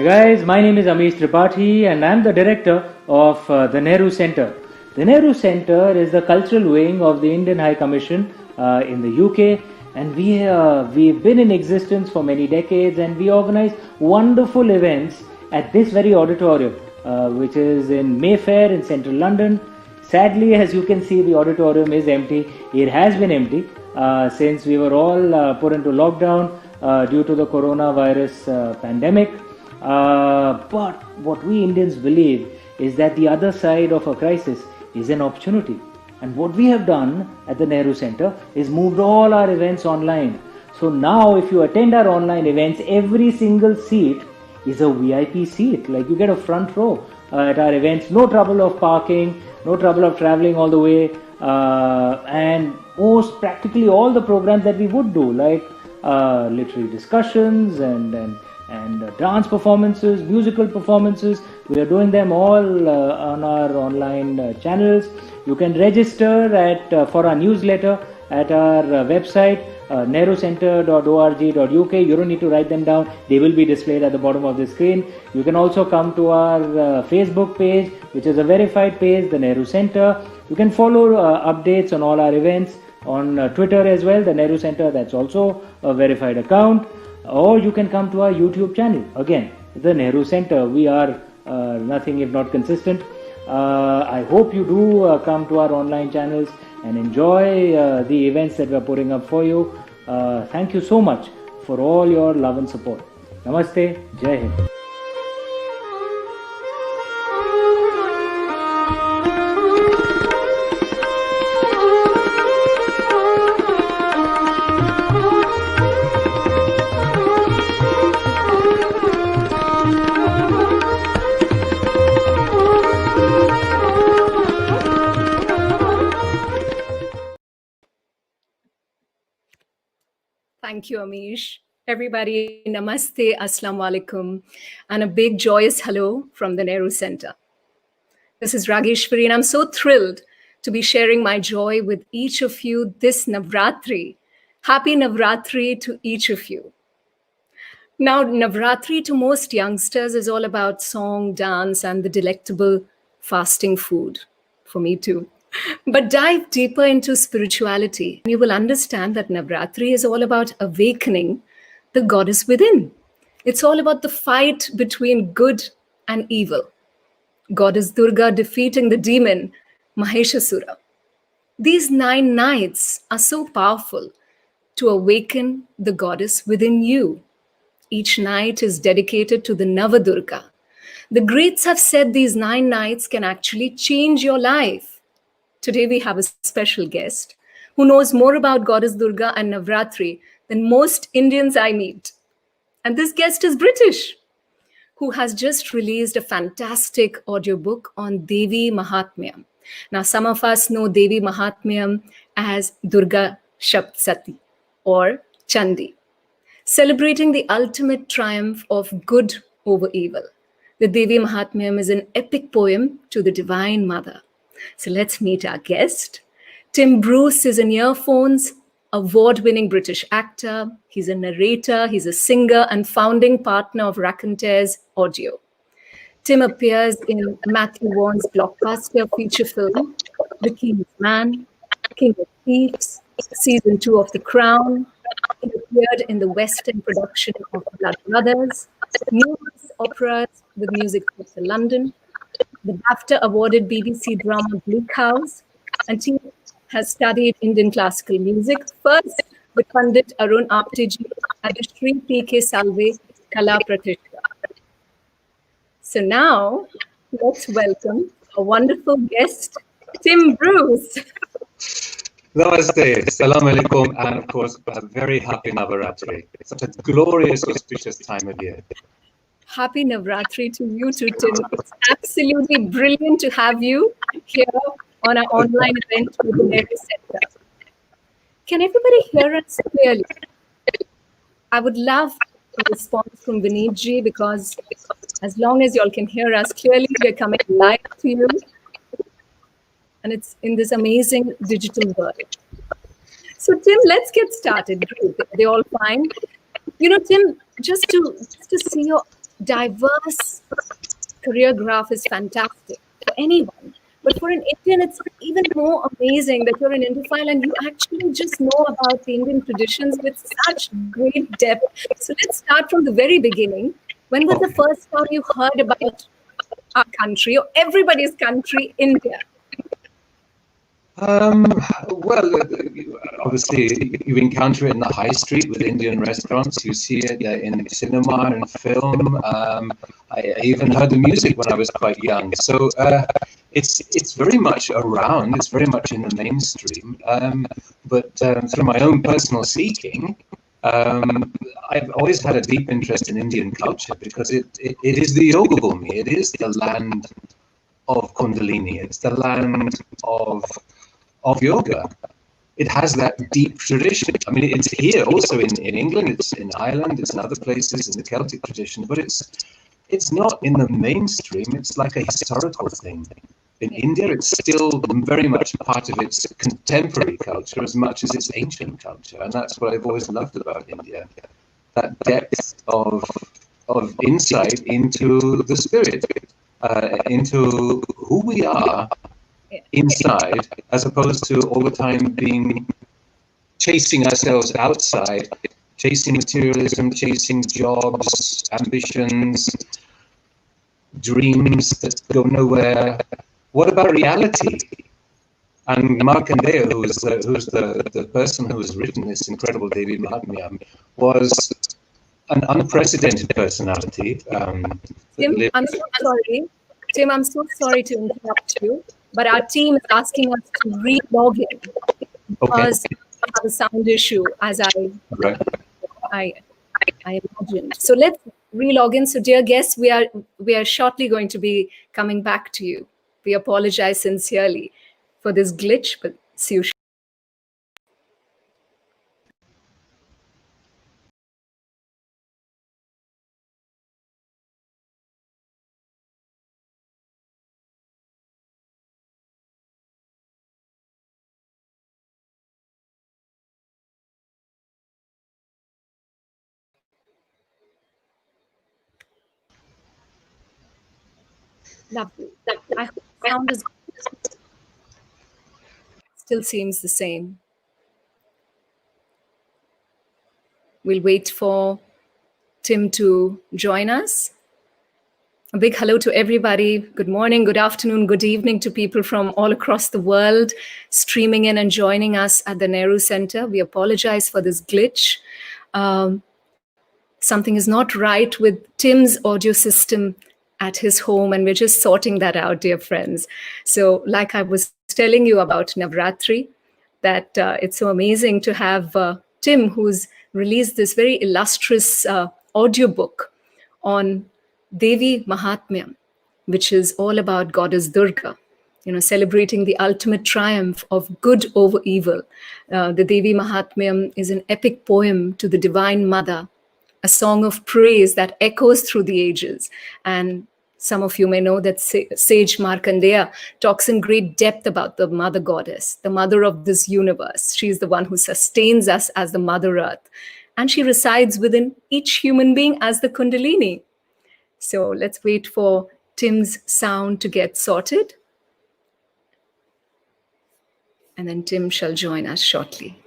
guys, my name is Amish Tripathi and I'm the director of the Nehru Centre. The Nehru Centre is the cultural wing of the Indian High Commission in the UK, and we've been in existence for many decades, and we organize wonderful events at this very auditorium, which is in Mayfair in central London. Sadly, as you can see, the auditorium is empty. It has been empty since we were all put into lockdown due to the coronavirus pandemic. But what we Indians believe is that the other side of a crisis is an opportunity. And what we have done at the Nehru Centre is moved all our events online. So now if you attend our online events, every single seat is a VIP seat. Like you get a front row at our events. No trouble of parking, no trouble of travelling all the way. And most practically all the programs that we would do, like literary discussions and dance performances, musical performances. We are doing them all on our online channels. You can register for our newsletter at our website, nehrucentre.org.uk. You don't need to write them down. They will be displayed at the bottom of the screen. You can also come to our Facebook page, which is a verified page, the Nehru Centre. You can follow updates on all our events on Twitter as well, the Nehru Centre. That's also a verified account. Or you can come to our YouTube channel. Again, the Nehru Centre. We are nothing if not consistent. I hope you do come to our online channels and enjoy the events that we're putting up for you. Thank you so much for all your love and support. Namaste. Jai Hind. Thank you, Amish. Everybody, namaste, assalamu alaikum, and a big joyous hello from the Nehru Centre. This is Raageshwari, and I'm so thrilled to be sharing my joy with each of you this Navratri. Happy Navratri to each of you. Now, Navratri to most youngsters is all about song, dance, and the delectable fasting food. For me too. But dive deeper into spirituality, and you will understand that Navratri is all about awakening the goddess within. It's all about the fight between good and evil. Goddess Durga defeating the demon Maheshasura. These 9 nights are so powerful to awaken the goddess within you. Each night is dedicated to the Navadurga. The greats have said these 9 nights can actually change your life. Today we have a special guest who knows more about Goddess Durga and Navratri than most Indians I meet. And this guest is British, who has just released a fantastic audiobook on Devi Mahatmyam. Now, some of us know Devi Mahatmyam as Durga Shaptsati or Chandi, celebrating the ultimate triumph of good over evil. The Devi Mahatmyam is an epic poem to the Divine Mother. So let's meet our guest. Tim Bruce is an earphones, award-winning British actor. He's a narrator, he's a singer, and founding partner of Raconteurs Audio. Tim appears in Matthew Vaughan's blockbuster feature film, The King's Man, King of Thieves, Season 2 of The Crown. He appeared in the West End production of Blood Brothers, numerous operas with Music Theatre London, the BAFTA-awarded BBC drama Bleak House, and he has studied Indian classical music, first with Pandit Arun Apteji at the Sri P.K. Salve Kala Pratishta. So now, let's welcome a wonderful guest, Tim Bruce. Namaste, Salam Alaikum, and of course, a very happy Navaratri. Such a glorious, auspicious time of year. Happy Navratri to you too, Tim. It's absolutely brilliant to have you here on our online event with the Nehru Centre. Can everybody hear us clearly? I would love a response from Vineetji, because as long as y'all can hear us clearly, we're coming live to you. And it's in this amazing digital world. So Tim, let's get started. They're all fine. You know, Tim, just to see your diverse career graph is fantastic for anyone. But for an Indian, it's even more amazing that you're an Indiophile and you actually just know about the Indian traditions with such great depth. So let's start from the very beginning. When was the first time you heard about our country or everybody's country, India? Well, obviously, you encounter it in the high street with Indian restaurants. You see it in cinema and film. I even heard the music when I was quite young. So it's very much around. It's very much in the mainstream. But through my own personal seeking, I've always had a deep interest in Indian culture because it is the Yoga Bhumi. It is the land of Kundalini. It's the land of yoga. It has that deep tradition. I mean, it's here also in England, it's in Ireland, it's in other places in the Celtic tradition, but it's not in the mainstream. It's like a historical thing. In India, it's still very much part of its contemporary culture as much as its ancient culture, and that's what I've always loved about India. That depth of insight into the spirit, into who we are inside, as opposed to all the time being chasing ourselves outside, chasing materialism, chasing jobs, ambitions, dreams that go nowhere. What about reality? And Markandeya, who's the person who has written this incredible Devi Mahatmyam, was an unprecedented personality. Tim, I'm so sorry. Tim, I'm so sorry to interrupt you, but our team is asking us to re-log in because we have a sound issue, as I imagined. So let's re-log in. So, dear guests, we are shortly going to be coming back to you. We apologize sincerely for this glitch, but see you. Lovely. I hope sound is still seems the same. We'll wait for Tim to join us. A big hello to everybody. Good morning, good afternoon, good evening to people from all across the world streaming in and joining us at the Nehru Centre. We apologize for this glitch. Something is not right with Tim's audio system at his home, and we're just sorting that out, dear friends. So, like I was telling you about Navratri, that it's so amazing to have Tim, who's released this very illustrious audiobook on Devi Mahatmyam, which is all about Goddess Durga, celebrating the ultimate triumph of good over evil. The Devi Mahatmyam is an epic poem to the Divine Mother, a song of praise that echoes through the ages. And some of you may know that sage Markandeya talks in great depth about the mother goddess, the mother of this universe. She's the one who sustains us as the Mother Earth. And she resides within each human being as the Kundalini. So let's wait for Tim's sound to get sorted. And then Tim shall join us shortly.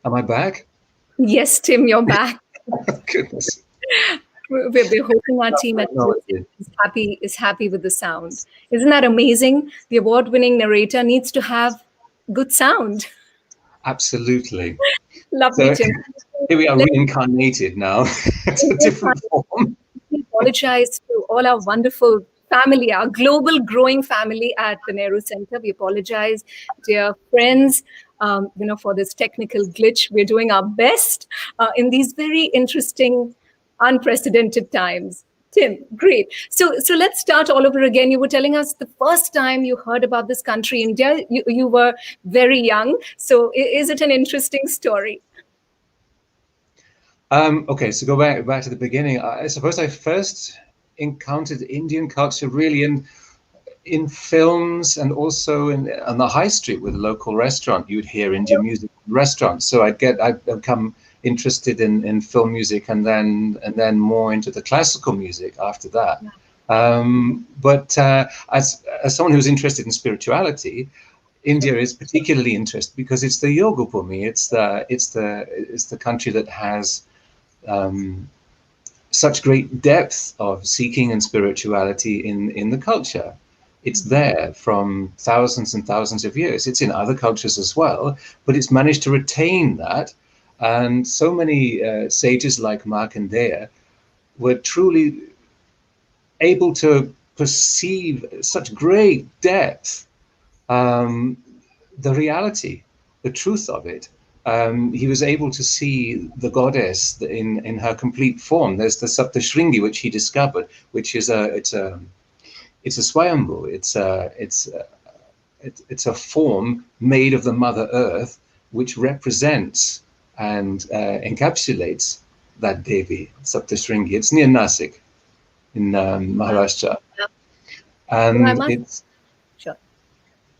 Am I back? Yes, Tim, you're back. Goodness. We're hoping our team at No, is happy with the sound. Isn't that amazing? The award-winning narrator needs to have good sound. absolutely. Lovely, So Tim. here we are Let reincarnated now. It's a different form. me apologize to all our wonderful family, our global growing family at the Nehru Centre. We apologize, dear friends, for this technical glitch. We're doing our best in these very interesting, unprecedented times. Tim, great. So let's start all over again. You were telling us the first time you heard about this country, India, you were very young. So is it an interesting story? Okay, so go back to the beginning. I suppose I first encountered Indian culture really in films and also on the high street with a local restaurant. You'd hear Indian music in restaurants. So I'd become interested in film music and then more into the classical music after that. But as someone who's interested in spirituality, India is particularly interesting because it's the yoga bhumi. It's the country that has such great depth of seeking and spirituality in the culture. It's there from thousands and thousands of years. It's in other cultures as well, but it's managed to retain that. And so many sages like Markandeya were truly able to perceive such great depth, the reality, the truth of it. He was able to see the goddess in her complete form. There's the Saptashringi, which he discovered, which is it's a Swayambhu. It's a form made of the Mother Earth, which represents and encapsulates that Devi, Saptashringi. It's near Nasik in Maharashtra, and it's.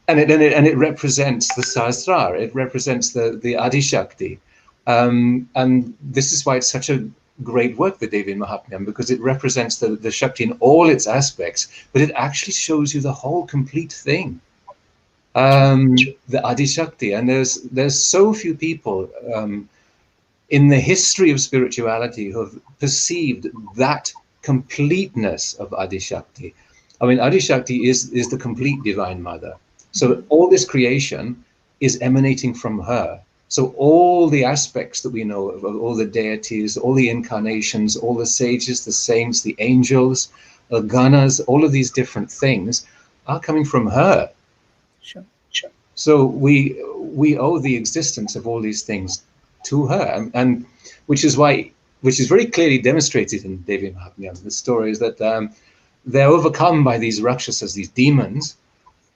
And it represents the Sahasrara. It represents the Adi Shakti, and this is why it's such a great work, the Devi Mahatmyam, because it represents the Shakti in all its aspects, but it actually shows you the whole complete thing, the Adi Shakti. And there's so few people in the history of spirituality who have perceived that completeness of Adi Shakti. I mean, Adi Shakti is the complete Divine Mother. So all this creation is emanating from her. So all the aspects that we know of all the deities, all the incarnations, all the sages, the saints, the angels, the ganas, all of these different things are coming from her. Sure. So we owe the existence of all these things to her, and which is very clearly demonstrated in Devi Mahatmyam. The story is that they're overcome by these rakshasas, these demons.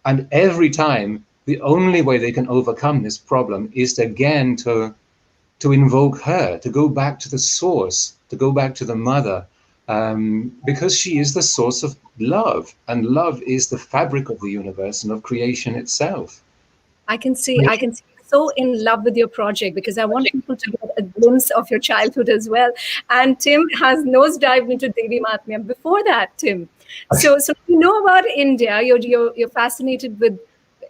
And every time, the only way they can overcome this problem is again to invoke her, to go back to the source, to go back to the mother, because she is the source of love, and love is the fabric of the universe and of creation itself. I can see so in love with your project because I want people to get a glimpse of your childhood as well. And Tim has nosedived into Devi Mahatmyam before that, Tim. So you know about India. You're fascinated with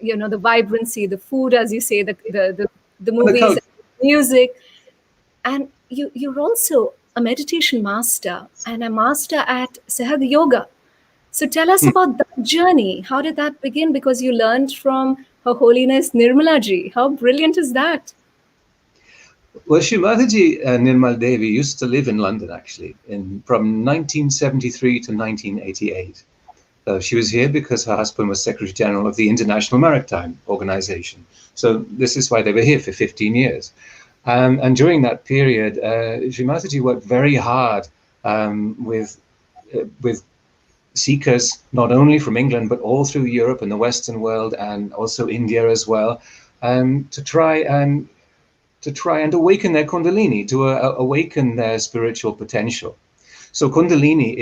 the vibrancy, the food, as you say, the movies, the music, and you're also a meditation master and a master at Sahad Yoga. So tell us about that journey. How did that begin? Because you learned from Her Holiness Nirmala Ji. How brilliant is that? Well, Shrimataji Nirmal Devi used to live in London, actually, from 1973 to 1988. She was here because her husband was Secretary General of the International Maritime Organization. So this is why they were here for 15 years. And during that period, Shrimataji worked very hard with seekers, not only from England, but all through Europe and the Western world, and also India as well, to try and awaken their Kundalini, to awaken their spiritual potential. So Kundalini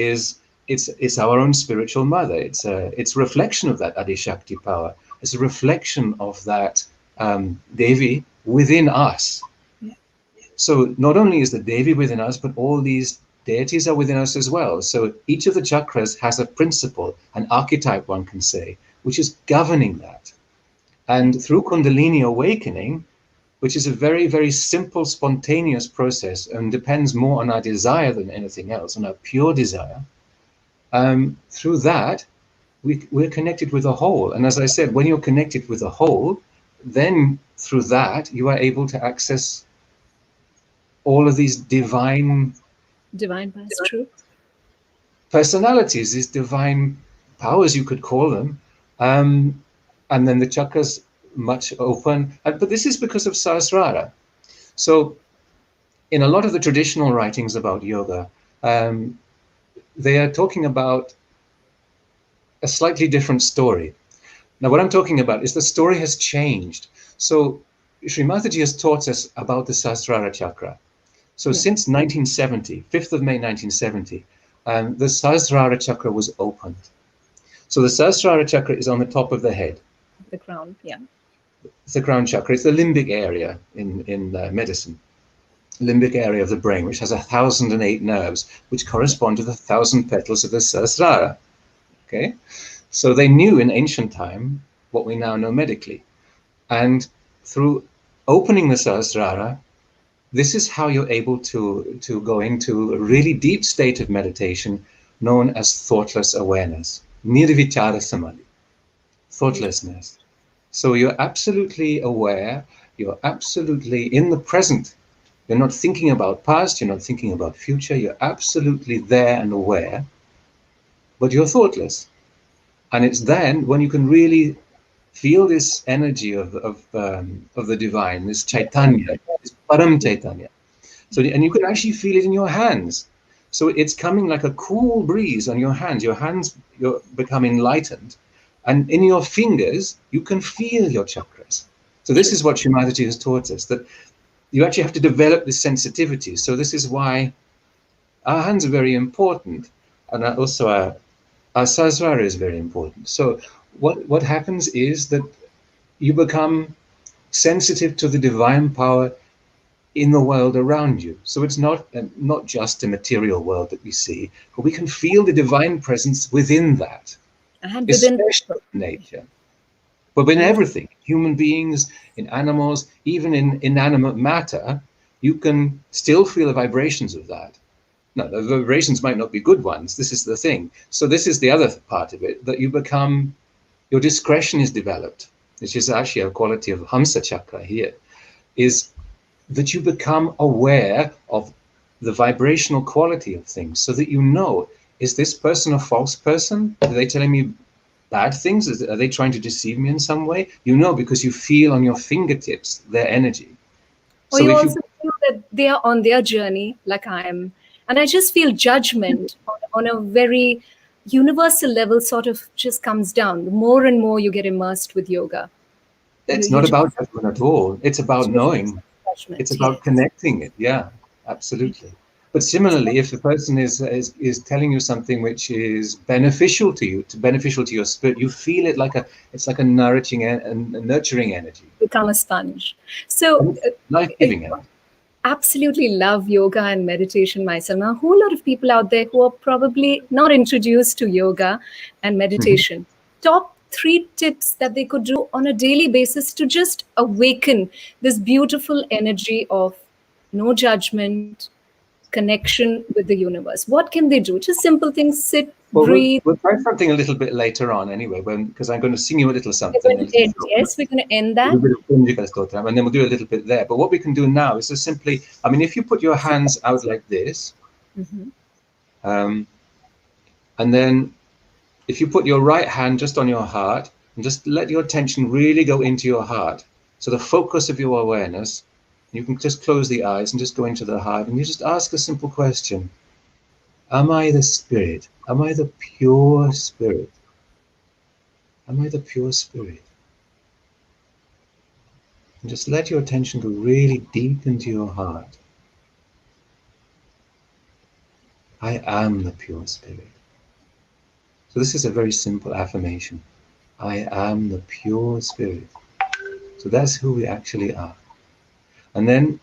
it's our own spiritual mother. It's a reflection of that Adi Shakti power. It's a reflection of that Devi within us. So not only is the Devi within us, but all these deities are within us as well. So each of the chakras has a principle, an archetype, one can say, which is governing that. And through Kundalini awakening, which is a very, very simple, spontaneous process and depends more on our desire than anything else, on our pure desire, through that, we're connected with the whole. And as I said, when you're connected with the whole, then through that, you are able to access all of these divine past truth. Personalities, these divine powers, you could call them. And then the chakras much open. But this is because of Sahasrara. So in a lot of the traditional writings about yoga, they are talking about a slightly different story. Now, what I'm talking about is the story has changed. So Sri Mataji has taught us about the Sahasrara chakra. So since 1970, 5th of May 1970, the Sahasrara chakra was opened. So the Sahasrara chakra is on the top of the head. The crown, yeah. It's the crown chakra. It's the limbic area in medicine. Limbic area of the brain, which has 1,008 nerves, which correspond to the 1,000 petals of the Sahasrara. Okay? So they knew in ancient time what we now know medically. And through opening the Sahasrara, this is how you're able to go into a really deep state of meditation known as thoughtless awareness, nirvichara samadhi, thoughtlessness. So you're absolutely aware, you're absolutely in the present. You're not thinking about past, you're not thinking about future, you're absolutely there and aware, but you're thoughtless. And it's then when you can really feel this energy of the divine, this Chaitanya, this Param Chaitanya. So, and you can actually feel it in your hands. So it's coming like a cool breeze on your hands. You're become enlightened. And in your fingers, you can feel your chakras. So this is what Sri Mataji has taught us, that you actually have to develop this sensitivity. So this is why our hands are very important. And also our Sahasrara is very important. So what happens is that you become sensitive to the divine power in the world around you. So it's not just a material world that we see, but we can feel the divine presence within that, And especially in nature, but in everything, human beings, in animals, even in inanimate matter, you can still feel the vibrations of that. Now, the vibrations might not be good ones. This is the thing. So this is the other part of it, that you become, your discretion is developed, which is actually a quality of Hamsa chakra here, is that you become aware of the vibrational quality of things so that you know, is this person a false person? Are they telling me bad things? Are they trying to deceive me in some way? You know, because you feel on your fingertips their energy. Or you also feel that they are on their journey, like I am. And I just feel judgment on a very universal level sort of just comes down. The more and more you get immersed with yoga. It's not about judgment at all. It's about knowing. It's about connecting it. Yeah, absolutely. But similarly, if the person is telling you something which is beneficial to you, beneficial to your spirit, you feel it like it's like a nourishing and nurturing energy. Become a sponge. So life-giving energy. Absolutely love yoga and meditation myself. Now, a whole lot of people out there who are probably not introduced to yoga and meditation. Top 3 tips that they could do on a daily basis to just awaken this beautiful energy of no judgment, connection with the universe. What can they do? Just simple things, sit, breathe. We'll try something a little bit later on anyway, because I'm going to sing you a little something. Yes, we're going to end that. And then we'll do a little bit there. But what we can do now is just simply, I mean, if you put your hands out like this, and then if you put your right hand just on your heart and just let your attention really go into your heart. So the focus of your awareness, you can just close the eyes and just go into the heart and you just ask a simple question. Am I the spirit? Am I the pure spirit? Am I the pure spirit? And just let your attention go really deep into your heart. I am the pure spirit. So this is a very simple affirmation. I am the pure spirit. So that's who we actually are. And then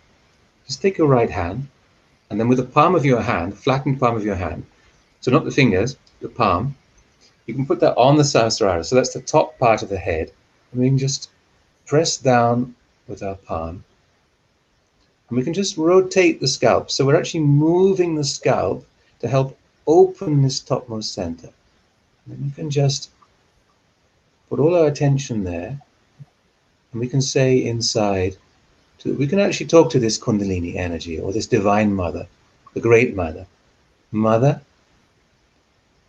just take your right hand, and then with the palm of your hand, flattened palm of your hand, so not the fingers, the palm, you can put that on the Sahasrara. So that's the top part of the head. And we can just press down with our palm And we can just rotate the scalp. So we're actually moving the scalp to help open this topmost center. And then we can just put all our attention there. And we can say inside, we can actually talk to this Kundalini energy or this divine mother, the great mother. Mother,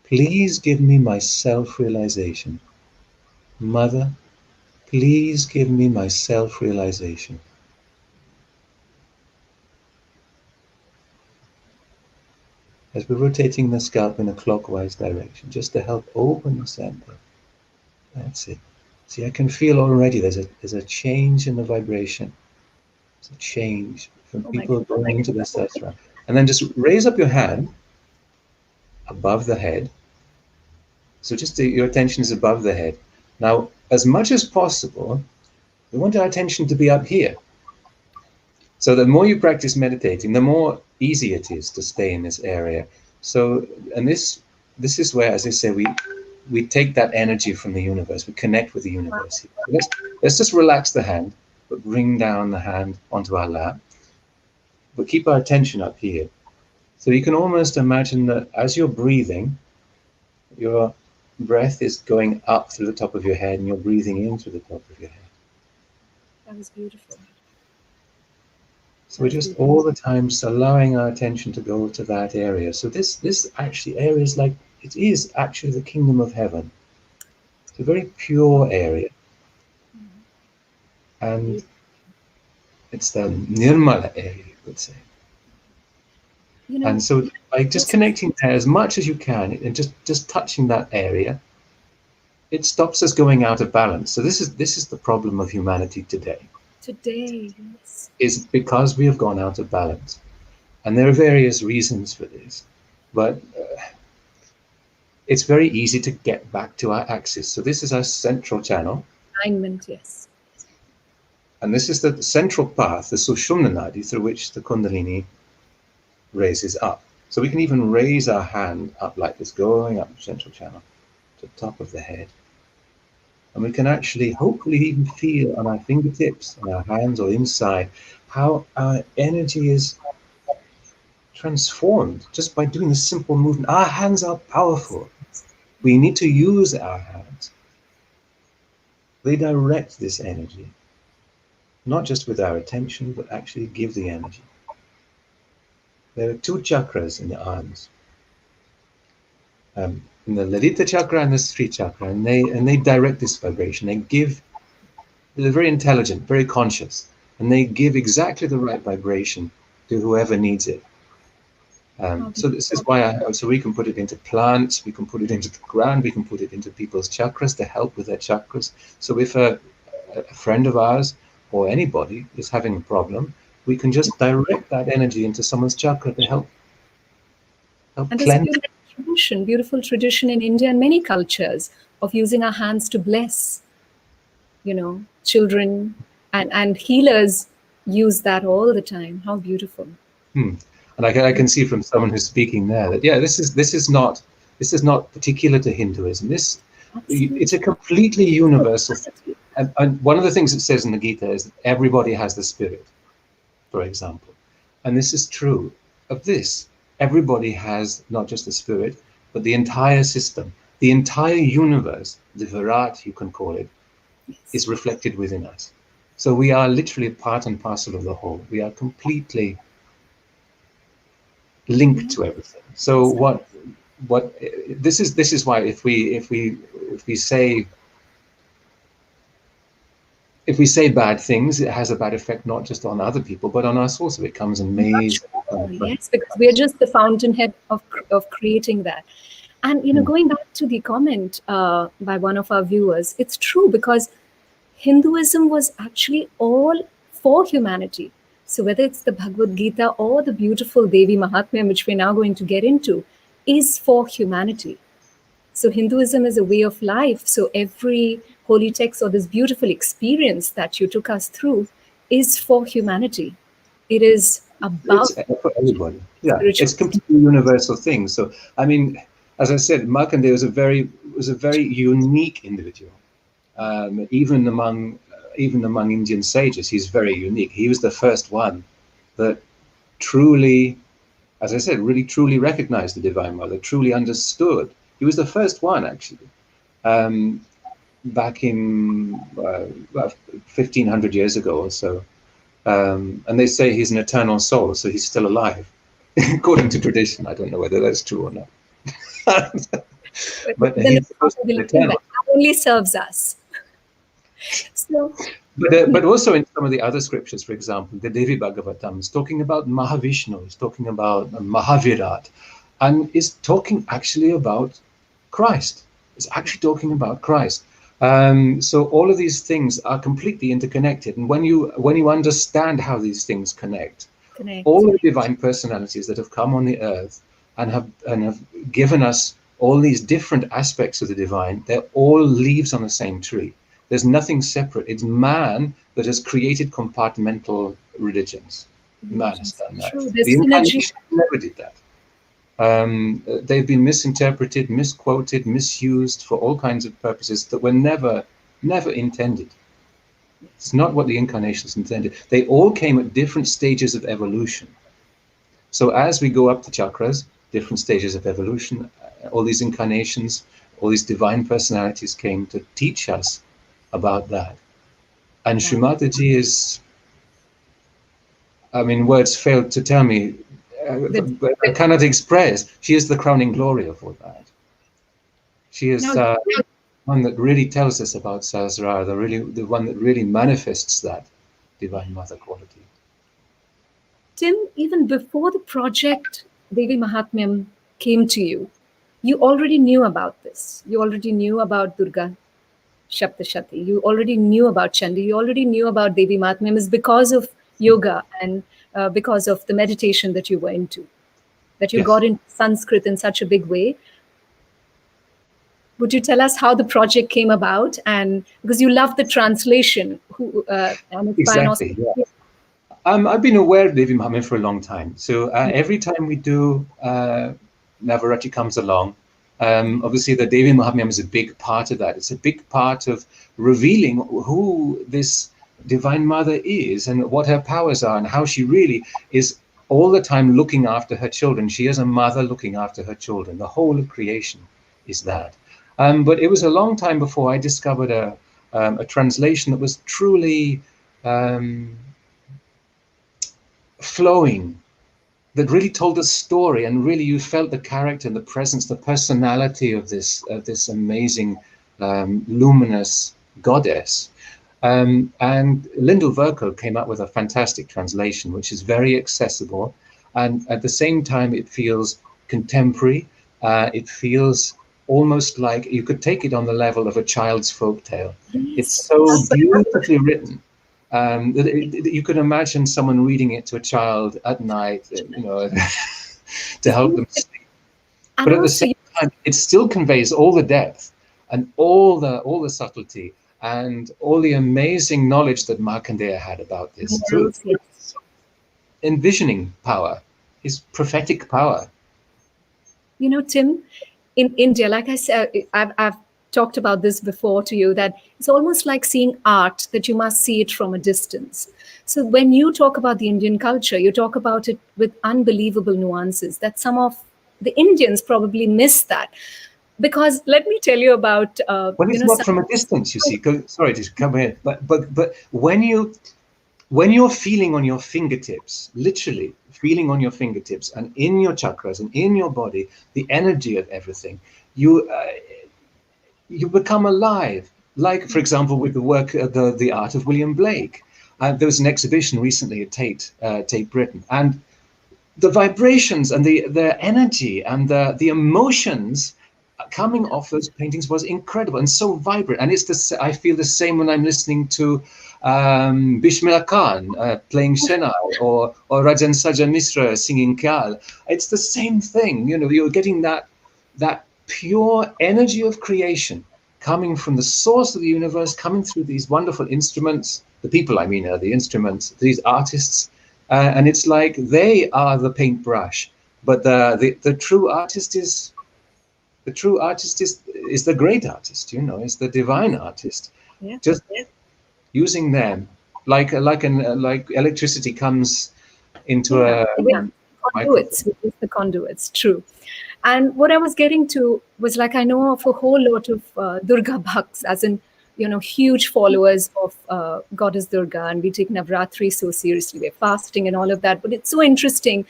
please give me my self-realization. Mother, please give me my self-realization. As we're rotating the scalp in a clockwise direction, just to help open the center. That's it. See, I can feel already there's a change in the vibration. There's a change from people going into the sastra. And then just raise up your hand above the head. So just your attention is above the head. Now, as much as possible, we want our attention to be up here. So the more you practice meditating, the more easy it is to stay in this area. So, and this is where, as I say, we take that energy from the universe. We connect with the universe. Let's just relax the hand, but bring down the hand onto our lap. But keep our attention up here. So you can almost imagine that as you're breathing, your breath is going up through the top of your head, and you're breathing in through the top of your head. That was beautiful. So we're just all the time just allowing our attention to go to that area. So this actually area is like, it is actually the kingdom of heaven. It's a very pure area. And it's the Nirmala area, you could say. You know, and so by just connecting there as much as you can and just touching that area, it stops us going out of balance. So this is the problem of humanity today. Today, yes. Is because we have gone out of balance. And there are various reasons for this. But it's very easy to get back to our axis. So this is our central channel. Alignment, yes. And this is the central path, the Sushumna Nadi, through which the Kundalini raises up. So we can even raise our hand up like this, going up the central channel to the top of the head. And we can actually, hopefully, even feel on our fingertips, on our hands or inside, how our energy is transformed just by doing this simple movement. Our hands are powerful. We need to use our hands. They direct this energy, not just with our attention, but actually give the energy. There are two chakras in the arms. In the Lalita chakra and the Sri chakra, and they direct this vibration. They're very intelligent, very conscious, and they give exactly the right vibration to whoever needs it. So this is why so we can put it into plants, we can put it into the ground, we can put it into people's chakras to help with their chakras. So if a friend of ours or anybody is having a problem, we can just direct that energy into someone's chakra to help cleanse. Beautiful tradition in India and many cultures of using our hands to bless, children, and healers use that all the time. How beautiful. And I can see from someone who's speaking there that this is not particular to Hinduism. It's a completely universal thing. And one of the things it says in the Gita is that everybody has the spirit, for example. And this is true of this. Everybody has not just the spirit, but the entire system, the entire universe, the Virat, you can call it, is reflected within us. So we are literally part and parcel of the whole. We are completely linked to everything. So this is why if we say bad things, it has a bad effect not just on other people, but on us also. It comes and maze. Yes, because we are just the fountainhead of creating that. And going back to the comment by one of our viewers, it's true because Hinduism was actually all for humanity. So whether it's the Bhagavad Gita or the beautiful Devi Mahatmya, which we're now going to get into, is for humanity. So Hinduism is a way of life. So every holy text or this beautiful experience that you took us through is for humanity. It is about for everybody. Yeah, it's a completely universal thing. So I mean, as I said, Markandeya was a very unique individual. Even among Indian sages, he's very unique. He was the first one that truly, as I said, really truly recognized the Divine Mother, truly understood. He was the first one, actually, back in 1,500 years ago or so. And they say he's an eternal soul, so he's still alive, according to tradition. I don't know whether that's true or not. But then he's eternal. that only serves us. So, But also in some of the other scriptures, for example, the Devi Bhagavatam is talking about Mahavishnu, is talking about Mahavirat, and is talking actually about Christ. It's actually talking about Christ. So all of these things are completely interconnected, and when you understand how these things connect, all the divine personalities that have come on the earth and have given us all these different aspects of the divine, they're all leaves on the same tree. There's nothing separate. It's man that has created compartmental religions. Man has done that. The incarnation never did that. They've been misinterpreted, misquoted, misused for all kinds of purposes that were never intended. It's not what the incarnations intended. They all came at different stages of evolution. So as we go up the chakras, different stages of evolution, all these incarnations, all these divine personalities came to teach us about that. And Sri Mataji is, I mean, words fail to tell me, but I cannot express. She is the crowning glory of all that. She is one that really tells us about Sahasrara, the one that really manifests that Divine Mother quality. Tim, even before the project Devi Mahatmyam came to you, you already knew about this. You already knew about Durga Shaptashati. You already knew about Chandi. You already knew about Devi Mahatmyam is because of yoga and because of the meditation that you were into, that you got into Sanskrit in such a big way. Would you tell us how the project came about? And because you love the translation. Exactly, yeah. I've been aware of Devi Mahatmyam for a long time. So every time we do Navaratri comes along, obviously the Devi Mahatmyam is a big part of that. It's a big part of revealing who this Divine Mother is and what her powers are and how she really is all the time looking after her children. She is a mother looking after her children. The whole of creation is that. But it was a long time before I discovered a translation that was truly flowing, that really told a story, and really you felt the character and the presence, the personality of this amazing luminous goddess. And Lyndall Vercoe came up with a fantastic translation, which is very accessible, and at the same time it feels contemporary. It feels almost like you could take it on the level of a child's folk tale. It's so beautifully written that you could imagine someone reading it to a child at night, you know, to help them sleep. But at the same time, it still conveys all the depth and all the subtlety and all the amazing knowledge that Markandeya had about this. So it's envisioning power, his prophetic power. You know, Tim, in India, like I said, I've talked about this before to you, that it's almost like seeing art, that you must see it from a distance. So when you talk about the Indian culture, you talk about it with unbelievable nuances that some of the Indians probably miss that. Because let me tell you about... well, it's not from a distance, you see. Sorry to come here. But when you're feeling on your fingertips, literally feeling on your fingertips and in your chakras and in your body, the energy of everything, you become alive. Like, for example, with the work, the art of William Blake. There was an exhibition recently at Tate Britain, and the vibrations and the energy and the emotions coming off those paintings was incredible and so vibrant. And I feel the same when I'm listening to Bismillah Khan playing Shehnai or Rajan Sajan Misra singing Khyal. It's the same thing, you know. You're getting that pure energy of creation coming from the source of the universe, coming through these wonderful instruments. The people, I mean, are the instruments, these artists, and it's like they are the paintbrush, but the true artist is the great artist, you know, is the divine artist. Just using them like electricity comes into a conduits, the conduits, true. And what I was getting to was, like, I know of a whole lot of Durga Bhakts, as in, huge followers of Goddess Durga, and we take Navratri so seriously. We're fasting and all of that. But it's so interesting.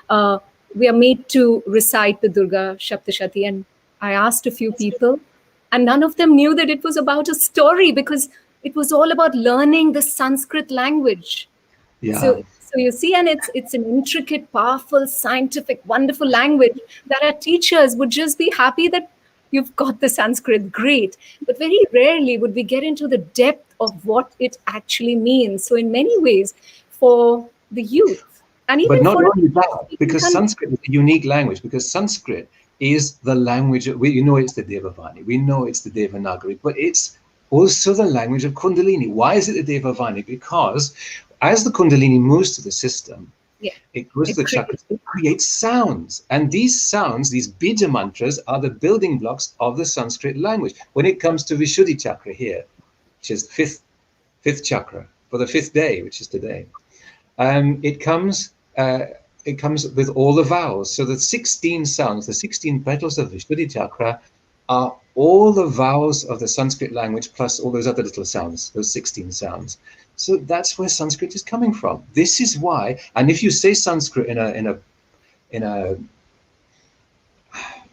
We are made to recite the Durga Shaptashati, and I asked a few people, and none of them knew that it was about a story, because it was all about learning the Sanskrit language. Yeah. So you see, and it's an intricate, powerful, scientific, wonderful language that our teachers would just be happy that you've got the Sanskrit, great. But very rarely would we get into the depth of what it actually means. So in many ways, for the youth, and even but not for only that, because Sanskrit is a unique language, because Sanskrit is the language, we know it's the Devavani, we know it's the Devanagari, but it's also the language of Kundalini. Why is it the Devavani? Because as the Kundalini moves to the system, it goes to the chakras, it creates sounds. And these sounds, these bija mantras, are the building blocks of the Sanskrit language. When it comes to Vishuddhi chakra here, which is the fifth chakra, for the 5th day, which is today, it comes with all the vowels. So the 16 sounds, the 16 petals of Vishuddhi chakra are all the vowels of the Sanskrit language, plus all those other little sounds, those 16 sounds. So that's where Sanskrit is coming from. This is why, and if you say Sanskrit in a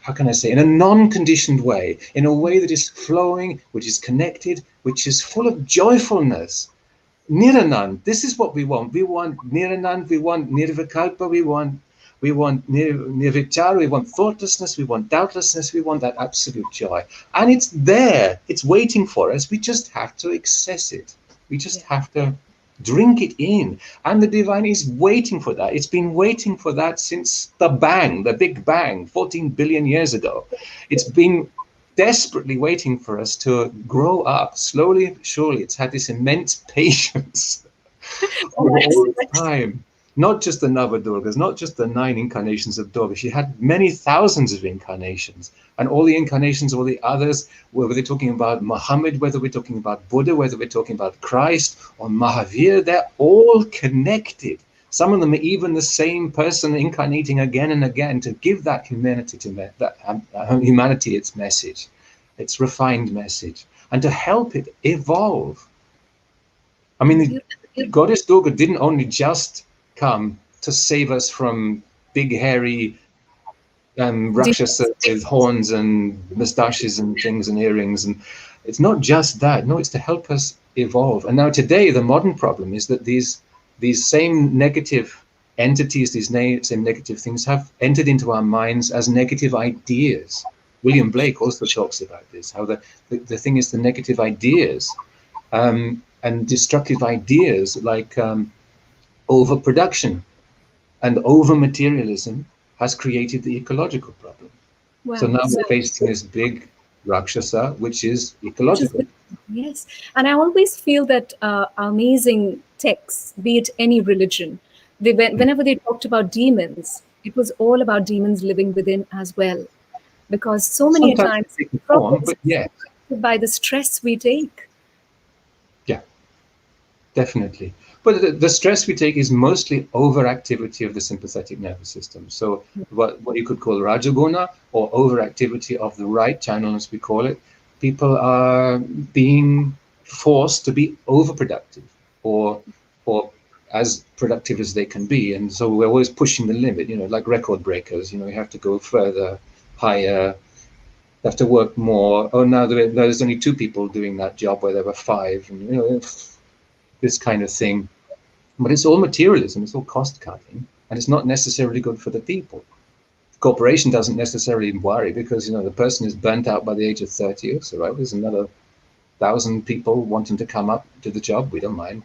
how can I say, in a non-conditioned way, in a way that is flowing, which is connected, which is full of joyfulness, Niranand, this is what we want. We want Niranand, we want Nirvikalpa, we want Nirvichara, we want thoughtlessness, we want doubtlessness, we want that absolute joy. And it's there, it's waiting for us. We just have to access it. We just have to drink it in. And the divine is waiting for that. It's been waiting for that since the Big Bang, 14 billion years ago. It's been desperately waiting for us to grow up slowly, surely. It's had this immense patience all the time. Not just the Navadurgas, not just the 9 incarnations of Durga. She had many thousands of incarnations. And all the incarnations, all the others, whether they're talking about Muhammad, whether we're talking about Buddha, whether we're talking about Christ or Mahavir, they're all connected. Some of them are even the same person incarnating again and again to give that humanity humanity its message, its refined message, and to help it evolve. I mean, the Goddess Durga didn't only just come to save us from big, hairy Rakshasa with horns and moustaches and things and earrings. And it's not just that. No, it's to help us evolve. And now today, the modern problem is that these same negative entities, these same negative things have entered into our minds as negative ideas. William Blake also talks about this, how the thing is the negative ideas and destructive ideas like overproduction and over-materialism has created the ecological problem. Wow. So now we're facing this big Rakshasa, which is ecological. Yes. And I always feel that amazing texts, be it any religion, whenever they talked about demons, it was all about demons living within as well. Because so many times by the stress we take. Yeah, definitely. But the stress we take is mostly overactivity of the sympathetic nervous system. So what you could call Rajaguna, or overactivity of the right channel, as we call it. People are being forced to be overproductive or as productive as they can be. And so we're always pushing the limit, like record breakers. You have to go further, higher, have to work more. Oh, now there's only 2 people doing that job where there were 5. And, this kind of thing. But it's all materialism, it's all cost cutting, and it's not necessarily good for the people. The corporation doesn't necessarily worry because, the person is burnt out by the age of 30 or so, right? There's another 1,000 people wanting to come up to the job, we don't mind.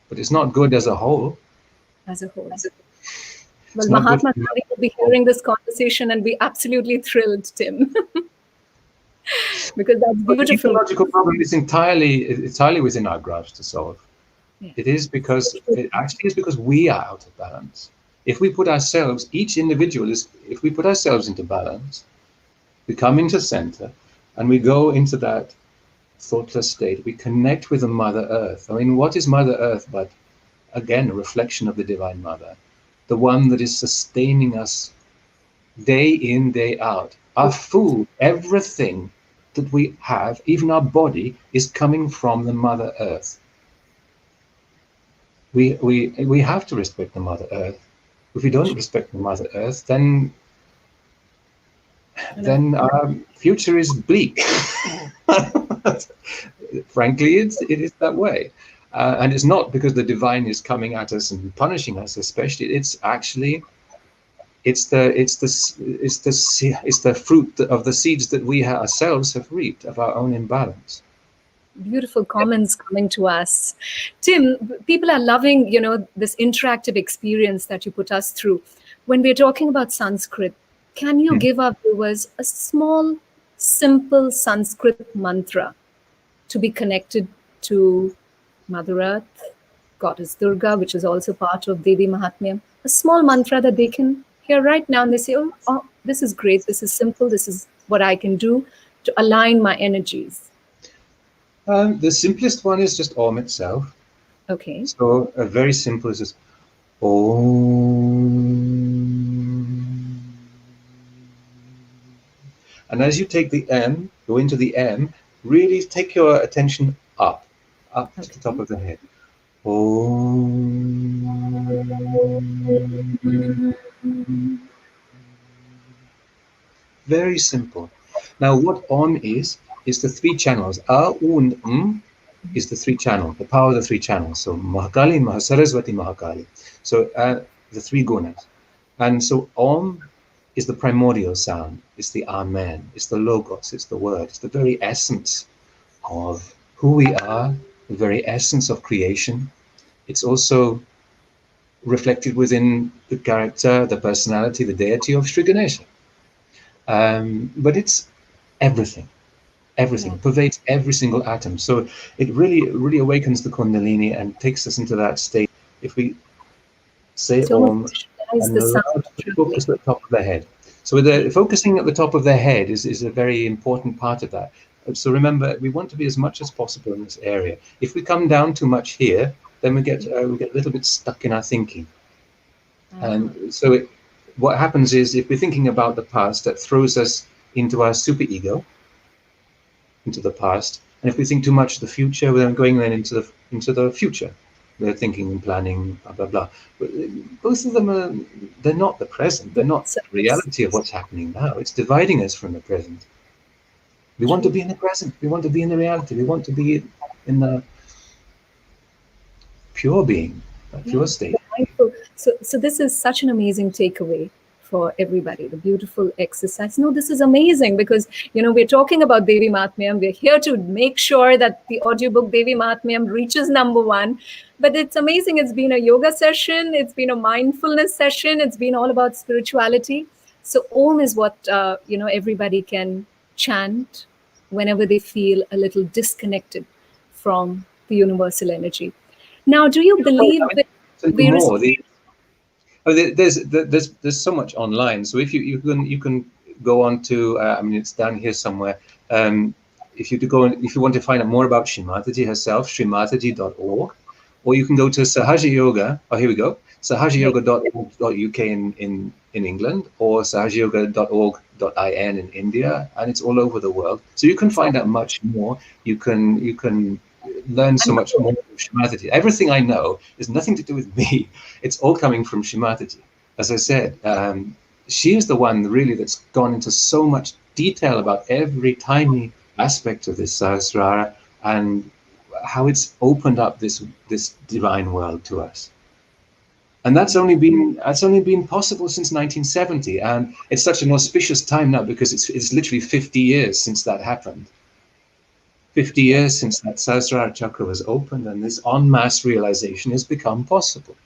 But it's not good as a whole. As a whole. Well, Mahatma Gandhi will be hearing this conversation and be absolutely thrilled, Tim. Because that's beautiful. The ecological problem is entirely within our grasp to solve. Yeah. It actually is because we are out of balance. If we put ourselves, each individual if we put ourselves into balance, we come into center, and we go into that thoughtless state, we connect with the Mother Earth. I mean, what is Mother Earth but again, a reflection of the Divine Mother, the one that is sustaining us day in, day out. Our food, everything that we have, even our body, is coming from the Mother Earth. We have to respect the Mother Earth. If we don't respect the Mother Earth, then our future is bleak. Frankly, it is that way. And it's not because the divine is coming at us and punishing us, especially. It's actually it's the fruit of the seeds that we ourselves have reaped of our own imbalance. Beautiful comments coming to us. Tim, people are loving, this interactive experience that you put us through. When we're talking about Sanskrit, can you give our viewers a small, simple Sanskrit mantra to be connected to Mother Earth, Goddess Durga, which is also part of Devi Mahatmyam? A small mantra that they can hear right now and they say, oh, this is great, this is simple, this is what I can do to align my energies. The simplest one is just Om itself. Okay. So a very simple is just Om. And as you take the M, go into the M, really take your attention up to the top of the head. Om. Very simple. Now, what Om is the three channels. A und is the three channel, the power of the three channels. So Mahakali, Mahasaraswati, Mahakali. So the three gunas. And so Om is the primordial sound. It's the Amen. It's the Logos. It's the word. It's the very essence of who we are, the very essence of creation. It's also reflected within the character, the personality, the deity of Sri Ganesha. But it's everything. Everything pervades every single atom. So it really awakens the Kundalini and takes us into that state. If we say Om and allow to focus at the top of the head. So focusing at the top of the head is a very important part of that. So remember, we want to be as much as possible in this area. If we come down too much here, then we get a little bit stuck in our thinking. And so what happens is, if we're thinking about the past, that throws us into our superego, into the past. And if we think too much of the future, we're going then into the future. We're thinking and planning, blah, blah, blah. But both of them they're not the present. They're not the reality of what's happening now. It's dividing us from the present. We want to be in the present. We want to be in the reality. We want to be in the pure being, that pure state. So this is such an amazing takeaway for everybody, the beautiful exercise. No, this is amazing because, we're talking about Devi Mahatmyam. We're here to make sure that the audiobook Devi Mahatmyam reaches #1. But it's amazing. It's been a yoga session. It's been a mindfulness session. It's been all about spirituality. So Om is what, everybody can chant whenever they feel a little disconnected from the universal energy. Now, do you believe that there's so much online. So if you can go on to it's down here somewhere. If you want to find out more about Shri Mataji herself, srimataji.org, or you can go to Sahaja Yoga. Oh, here we go. sahajayoga.org.uk in England, or sahajayoga.org.in in India, and it's all over the world. So you can find out much more. You can learn so much more from Shri Mataji. Everything I know is nothing to do with me. It's all coming from Shri Mataji. As I said, she is the one really that's gone into so much detail about every tiny aspect of this Sahasrara and how it's opened up this divine world to us. And that's only been possible since 1970, and it's such an auspicious time now because it's literally 50 years since that happened. 50 years since that Sahasrara chakra was opened, and this en masse realization has become possible.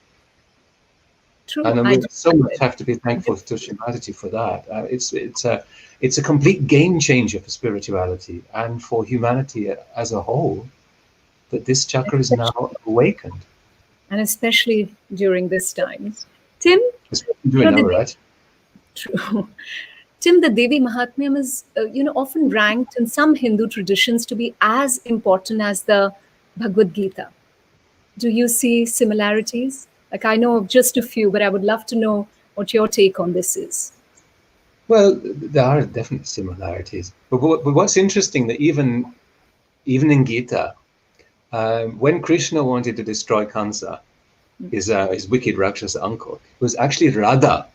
True. And we so much have to be thankful to Shri Mataji for that. It's a complete game changer for spirituality and for humanity as a whole, that this chakra is now awakened. And especially during this time. Tim? Right? True. Tim, the Devi Mahatmyam is, often ranked in some Hindu traditions to be as important as the Bhagavad Gita. do you see similarities? Like, I know of just a few, but I would love to know what your take on this is. Well, there are definite similarities. But what's interesting that even in Gita, when Krishna wanted to destroy Kansa, his wicked Rakshasa uncle, it was actually Radha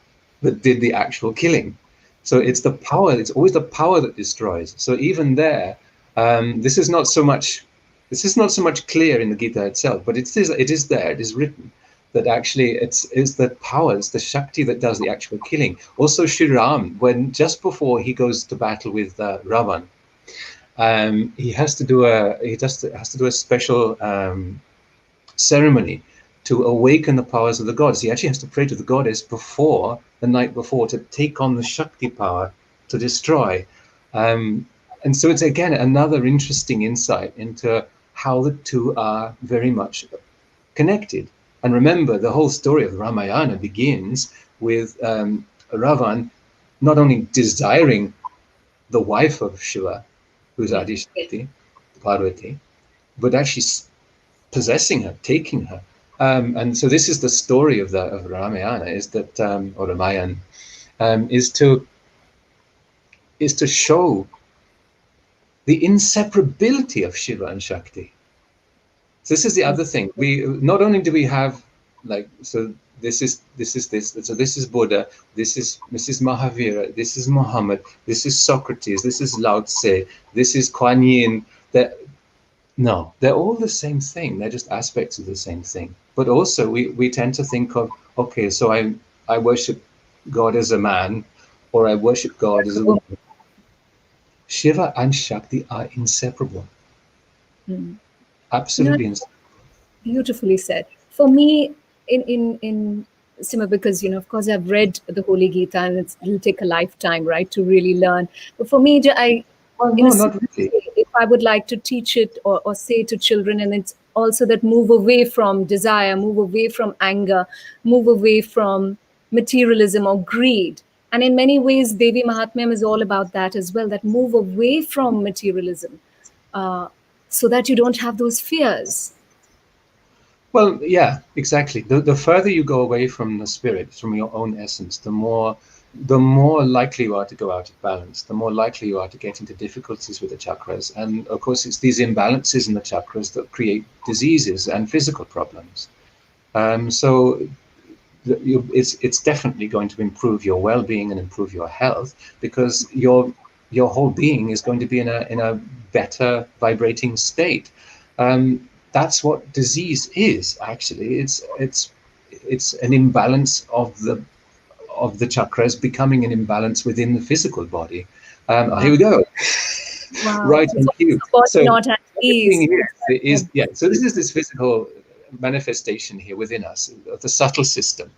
that did the actual killing. So it's the power, it's always the power that destroys. So even there, this is not so much clear in the Gita itself, but it is there, it is written that actually it's the power, it's the Shakti that does the actual killing. Also Shri Ram, when just before he goes to battle with Ravan, he has to do a special ceremony to awaken the powers of the gods. He actually has to pray to the goddess the night before, to take on the Shakti power to destroy. And so it's again another interesting insight into how the two are very much connected. And remember, the whole story of Ramayana begins with Ravan not only desiring the wife of Shiva, who's Adi Shakti, Parvati, but actually possessing her, taking her. And so this is the story of Ramayana, is that, or Ramayan, is to show the inseparability of Shiva and Shakti. So this is the other thing. We not only do we have this is Buddha, this is Mahavira, this is Muhammad, this is Socrates, this is Lao Tse, this is Kuan Yin. No, they're all the same thing. They're just aspects of the same thing. But also we tend to think of, okay, so I worship God as a man, or I worship God as a woman. Shiva and Shakti are inseparable. Absolutely inseparable. Beautifully said. For me, in Sima, because of course I've read the Holy Gita, and it'll take a lifetime, right, to really learn. But for me, not really. If I would like to teach it or say to children, and it's also that move away from desire, move away from anger, move away from materialism or greed. And in many ways, Devi Mahatmyam is all about that as well, that move away from materialism so that you don't have those fears. Well, yeah, exactly. The further you go away from the spirit, from your own essence, the more likely you are to go out of balance, the more likely you are to get into difficulties with the chakras. And of course, it's these imbalances in the chakras that create diseases and physical problems. So it's definitely going to improve your well-being and improve your health, because your whole being is going to be in a better vibrating state. That's what disease is, actually. It's an imbalance of the chakras becoming an imbalance within the physical body. Here we go. Wow. Right on cue. So not at ease. So this is this physical manifestation here within us, the subtle system.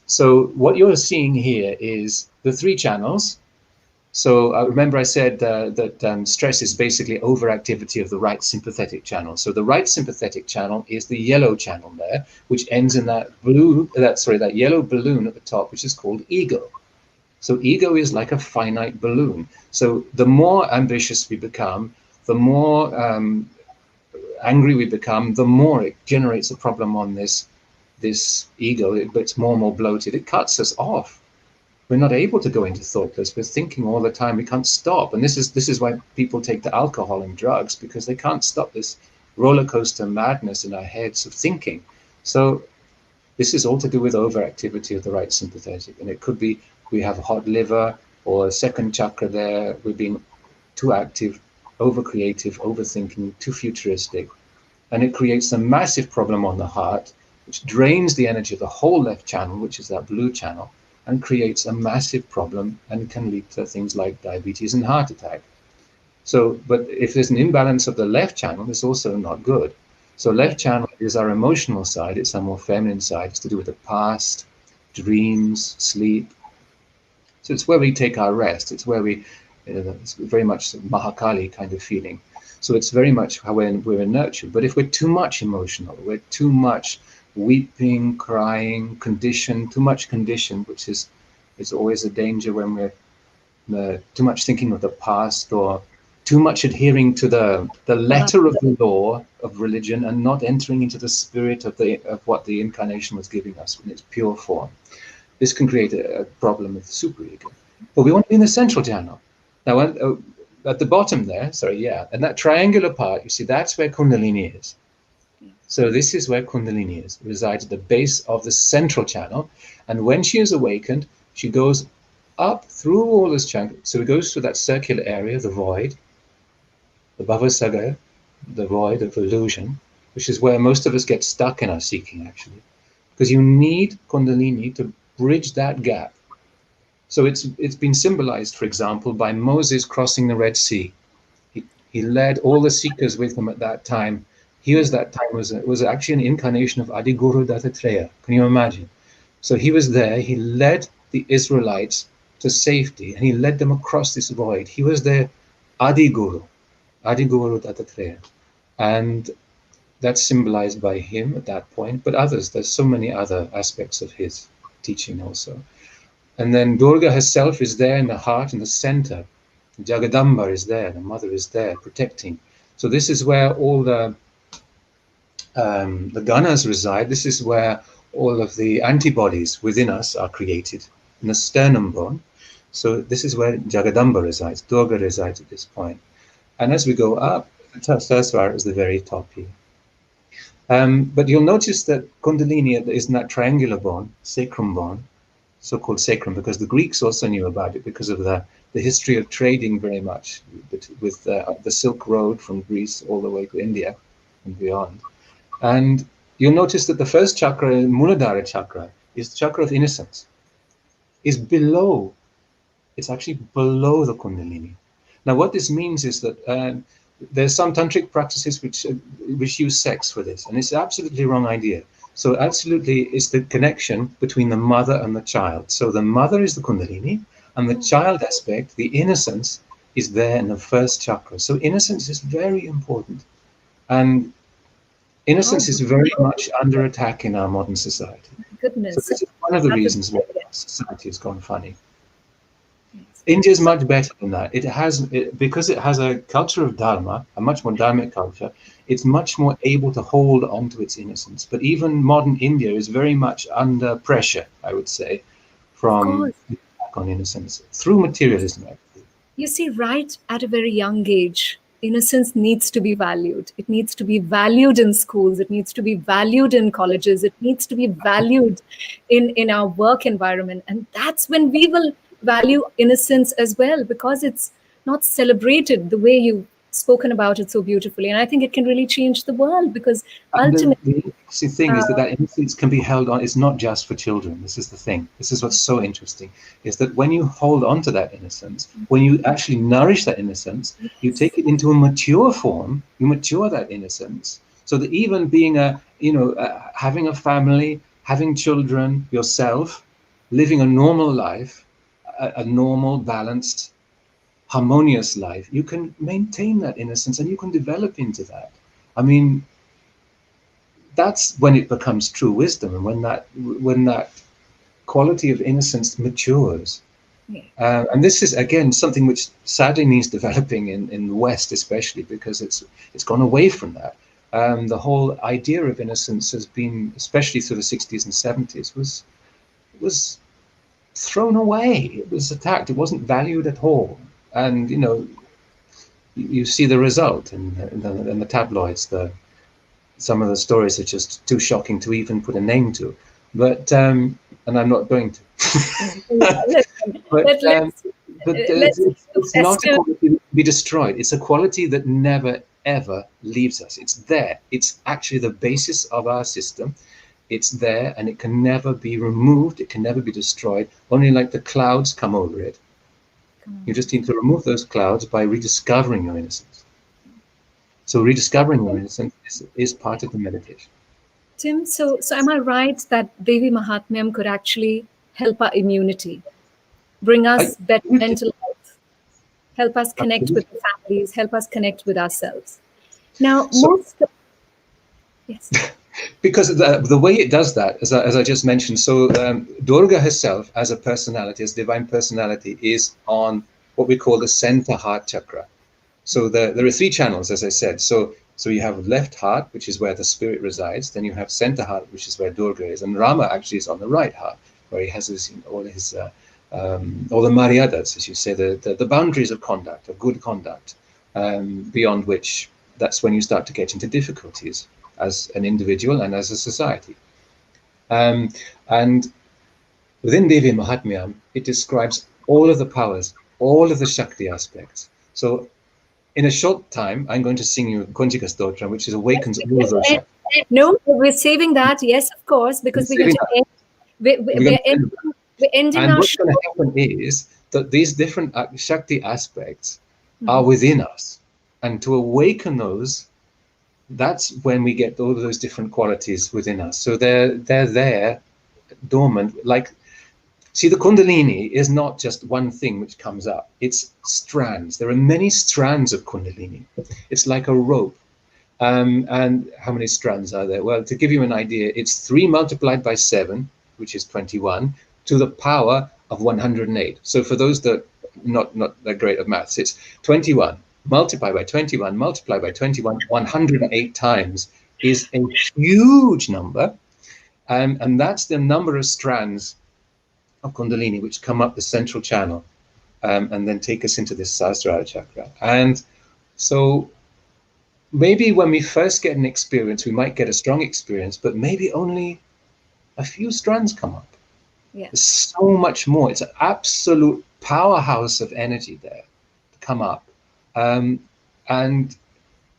So what you're seeing here is the 3 channels. So remember I said that stress is basically overactivity of the right sympathetic channel. So the right sympathetic channel is the yellow channel there, which ends in that yellow balloon at the top, which is called ego. So ego is like a finite balloon. So the more ambitious we become, the more angry we become, the more it generates a problem on this ego. It gets more and more bloated. It cuts us off. We're not able to go into thoughtless. We're thinking all the time. We can't stop. And this is why people take to alcohol and drugs, because they can't stop this roller coaster madness in our heads of thinking. So this is all to do with overactivity of the right sympathetic. And it could be we have a hot liver or a second chakra there. We're being too active, over creative, overthinking, too futuristic. And it creates a massive problem on the heart, which drains the energy of the whole left channel, which is that blue channel, and creates a massive problem and can lead to things like diabetes and heart attack. So, but if there's an imbalance of the left channel, it's also not good. So left channel is our emotional side. It's our more feminine side. It's to do with the past, dreams, sleep. So it's where we take our rest. It's where it's very much Mahakali kind of feeling. So it's very much how we're nurtured. But if we're too much emotional, we're too much weeping, crying, too much condition, which is always a danger when we're too much thinking of the past or too much adhering to the letter of the law of religion and not entering into the spirit of what the incarnation was giving us in its pure form. This can create a problem with the superego. But we want to be in the central channel. Now, at the bottom there, and that triangular part, you see, that's where Kundalini is. So this is where Kundalini is, resides at the base of the central channel. And when she is awakened, she goes up through all this channel. So it goes through that circular area, the void, the Bhavasagar, the void of illusion, which is where most of us get stuck in our seeking, actually. Because you need Kundalini to bridge that gap. So it's been symbolized, for example, by Moses crossing the Red Sea. He led all the seekers with him at that time. Was actually an incarnation of Adi Guru Dattatreya. Can you imagine? So he was there. He led the Israelites to safety, and he led them across this void. He was their Adi Guru Dattatreya, and that's symbolized by him at that point. But others, there's so many other aspects of his teaching also. And then Durga herself is there in the heart, in the center. Jagadamba is there, the mother is there protecting. So this is where all the ganas reside. This is where all of the antibodies within us are created, in the sternum bone. So this is where Jagadamba resides, Durga resides at this point. And as we go up, Sahasrara is the very top here. But you'll notice that Kundalini is in that triangular bone, sacrum bone, so-called sacrum, because the Greeks also knew about it because of the history of trading very much with the Silk Road from Greece all the way to India and beyond. And you'll notice that the first chakra, Muladhara chakra, is the chakra of innocence, is below, it's actually below the Kundalini. Now what this means is that there's some tantric practices which use sex for this, and it's an absolutely wrong idea. So absolutely, it's the connection between the mother and the child. So the mother is the Kundalini, and the child aspect, the innocence, is there in the first chakra. So innocence is very important, and innocence is very much under attack in our modern society. Goodness. So this is one of the reasons why society has gone funny. India is much better than that. Because it has a culture of Dharma, a much more Dharmic culture, it's much more able to hold on to its innocence. But even modern India is very much under pressure, I would say, from attack on innocence, through materialism, actually. You see, right at a very young age, innocence needs to be valued. It needs to be valued in schools. It needs to be valued in colleges. It needs to be valued in our work environment. And that's when we will value innocence as well, because it's not celebrated the way you've spoken about it so beautifully. And I think it can really change the world, because ultimately... The interesting thing is that innocence can be held on. It's not just for children. This is the thing. This is what's so interesting, is that when you hold on to that innocence, when you actually nourish that innocence, you take it into a mature form, you mature that innocence, so that even being having a family, having children, yourself, living a normal life, a normal, balanced, harmonious life, you can maintain that innocence and you can develop into that. I mean, that's when it becomes true wisdom, and when that quality of innocence matures. And this is, again, something which sadly needs developing in the West, especially because it's gone away from that. The whole idea of innocence has been, especially through the 60s and 70s, was thrown away. It was attacked. It wasn't valued at all. And you see the result in the tabloids. Some of the stories are just too shocking to even put a name to. But and I'm not going to. It's not a quality that can be destroyed. It's a quality that never ever leaves us. It's there. It's actually the basis of our system. It's there, and it can never be removed. It can never be destroyed. Only like the clouds come over it. You just need to remove those clouds by rediscovering your innocence. So rediscovering your innocence is part of the meditation. Tim, so am I right that Devi Mahatmyam could actually help our immunity, bring us better mental health, help us connect with the families, help us connect with ourselves? Now, yes. Because the way it does that, as I just mentioned, so Durga herself, as a personality, as divine personality, is on what we call the center heart chakra. So there are three channels, as I said. So you have left heart, which is where the spirit resides. Then you have center heart, which is where Durga is. And Rama actually is on the right heart, where he has his, all the maryadas, as you say, the boundaries of conduct, of good conduct, beyond which that's when you start to get into difficulties as an individual and as a society. And within Devi Mahatmyam, it describes all of the powers, all of the Shakti aspects. So in a short time, I'm going to sing you Konjika Stotra, which is awakens all of those Shakti. No, we're saving that, yes, of course, because we're going to end. We're ending and our what's show. going to happen is that these different Shakti aspects are within us. And to awaken those, that's when we get all of those different qualities within us. So they're there, dormant. Like, see, the Kundalini is not just one thing which comes up. It's strands. There are many strands of Kundalini. It's like a rope. And how many strands are there? Well, to give you an idea, it's 3 multiplied by 7, which is 21, to the power of 108. So for those that not that great at maths, it's 21 multiplied by 21 multiplied by 21 108 times is a huge number, and that's the number of strands of Kundalini which come up the central channel, and then take us into this Sahasrara chakra. And so maybe when we first get an experience, we might get a strong experience, but maybe only a few strands come up. Yeah. There's so much more. It's an absolute powerhouse of energy there to come up. And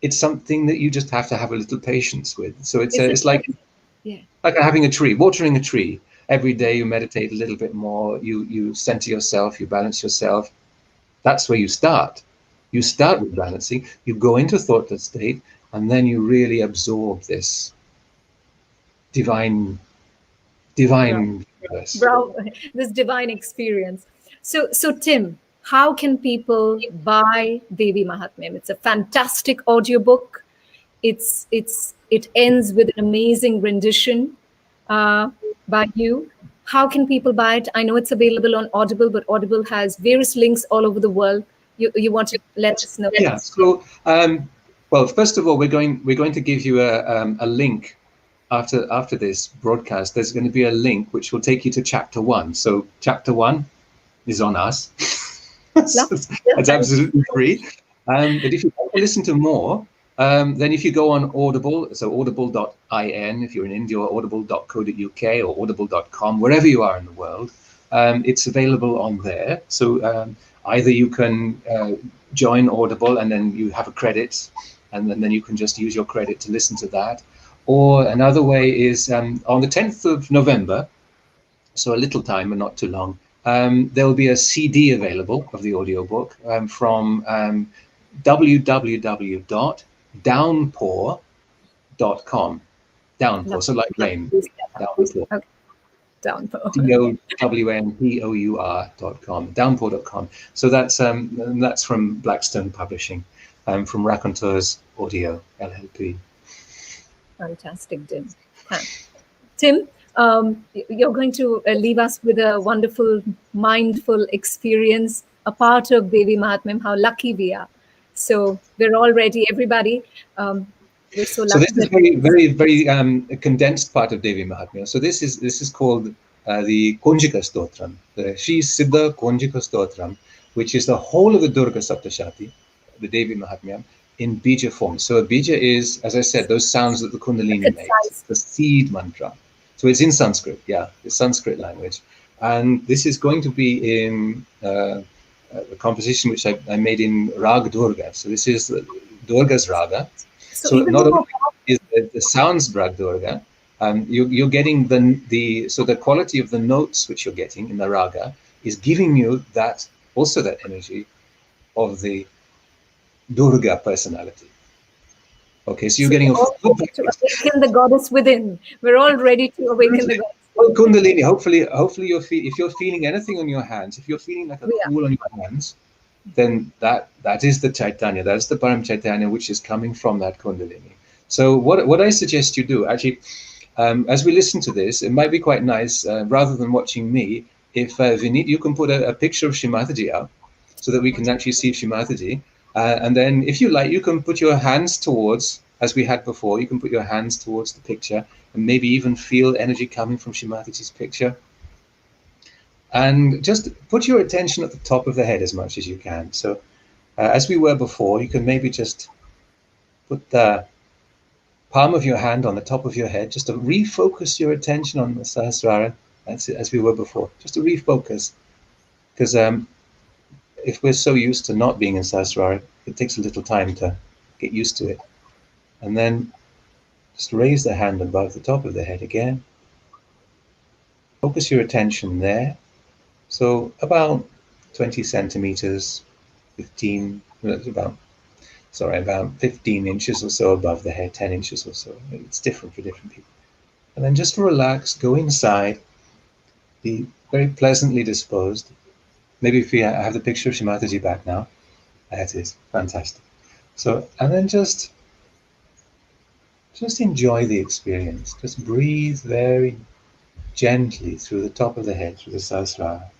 it's something that you just have to have a little patience with. So it's like having a tree, watering a tree. Every day you meditate a little bit more, you center yourself, you balance yourself. That's where you start. You start with balancing, you go into thoughtless state, and then you really absorb this divine this divine experience. So Tim, how can people buy Devi Mahatmyam? It's a fantastic audiobook. It ends with an amazing rendition by you. How can people buy it? I know it's available on Audible, but Audible has various links all over the world. You want to let us know? Yeah. So, well, first of all, we're going to give you a link after this broadcast. There's going to be a link which will take you to chapter 1. So chapter 1 is on us. It's absolutely free. But if you want to listen to more, then if you go on Audible, so audible.in, if you're in India, or audible.co.uk or audible.com, wherever you are in the world, it's available on there. So either you can join Audible and then you have a credit, and then you can just use your credit to listen to that. Or another way is on the 10th of November, so a little time but not too long, there will be a CD available of the audiobook from www.downpour.com. Downpour, so like rain. Downpour. Okay. Downpour. DOWNPOUR.com. Downpour.com. So that's from Blackstone Publishing, from Raconteurs Audio LLP. Fantastic, Tim. Tim, you're going to leave us with a wonderful, mindful experience, a part of Devi Mahatmyam, how lucky we are. So we're all ready, everybody. We're so lucky. So this is very, very condensed part of Devi Mahatmyam. So this is called the Konjika Stotram, the Shri Siddha Konjika Stotram, which is the whole of the Durga Saptashati, the Devi Mahatmyam, in bija form. So a bija is, as I said, those sounds that the Kundalini makes, the seed mantra. So it's in Sanskrit, it's Sanskrit language. And this is going to be in a composition which I made in Rag Durga. So this is Durga's Raga. So not only is the sounds Rag Durga, you're getting the quality of the notes which you're getting in the Raga is giving you that energy of the Durga personality. Okay, so you're getting a full to awaken the goddess within. We're all ready to awaken the goddess. Well, Kundalini, hopefully if you're feeling anything on your hands, if you're feeling like a cool on your hands, then that is the Chaitanya, that's the Param Chaitanya which is coming from that Kundalini. So what I suggest you do, actually, as we listen to this, it might be quite nice, rather than watching me, if Vinit, you can put a picture of Shrimataji up, so that we can actually see Shrimataji. And then if you like, you can put your hands towards, as we had before, you can put your hands towards the picture and maybe even feel energy coming from Shrimatiji's picture. And just put your attention at the top of the head as much as you can. So as we were before, you can maybe just put the palm of your hand on the top of your head, just to refocus your attention on the Sahasrara, as we were before, just to refocus. Because if we're so used to not being in Sahasrara, it takes a little time to get used to it. And then just raise the hand above the top of the head again. Focus your attention there. So about 20 centimeters, 15 inches or so above the head, 10 inches or so. It's different for different people. And then just relax, go inside, be very pleasantly disposed. Maybe if I have the picture of Shrimataji back now. That is fantastic. So, and then just enjoy the experience. Just breathe very gently through the top of the head, through the Sahasrara.